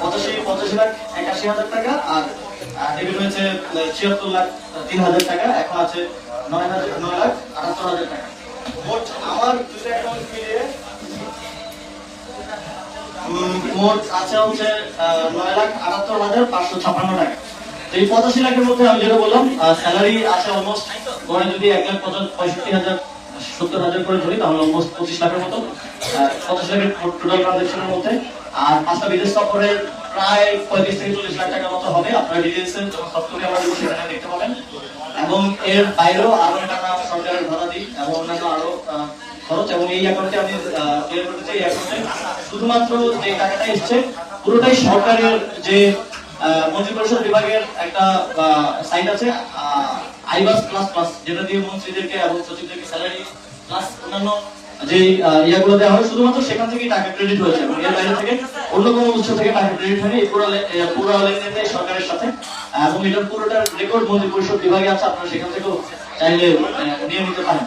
85,81,000 টাকা, আর ডেবিট হয়েছে 76,03,000 টাকা, এখন আছে 9,78,000 টাকা। মোট আমার দুটো অ্যাকাউন্ট মিলিয়ে মোট আছে হচ্ছে 9,78,556 টাকা। এই 85 লাখের মধ্যে আমি যেটা বললাম, স্যালারি আছে অলমোস্ট, ধরেন যদি 1,65,000-70,000 করে ধরি তাহলে অলমোস্ট 25 লাখের মতো, 25 লাখের টোটাল ট্রানজাকশনের মধ্যে। আর 5টা বিদেশ সফরের প্রায় 35 থেকে 40 লাখ টাকার মতো হবে। আপনারা ডিটেইলসে সফটওয়্যারে আমাদের সেখানে দেখতে পাবেন। এবং এর বাইরেও আরো নানা সরকারের ভাড়াদি এবং অন্যান্য আরো খরচ। এবং এই অ্যাকাউন্টে আমি ক্লিয়ার করতে চাই, এই অ্যাকাউন্টে শুধুমাত্র যে টাকাটা এসছে পুরোটাই সরকারের যে মন্ত্রী পরিষদ বিভাগের একটা সাইট আছে আইবাস প্লাস প্লাস, যেটা দিয়ে মন্ত্রীদেরকে এবং সচিবদেরকে স্যালারি প্লাস অন্যান্য যে ইয়াগুলো দেওয়া হয়, শুধুমাত্র সেখান থেকেই টাকা ক্রেডিট হয়েছে এবং এর বাইরে থেকে অন্য কোনো উৎস থেকে টাকা ক্রেডিট হয়নি। এই পুরো লেনদেনটাই সরকারের সাথে, এবং এটার পুরোটার রেকর্ড মন্ত্রী পরিষদ বিভাগে আছে, আপনারা সেখান থেকেও চাইলে নিয়ে নিতে পারেন।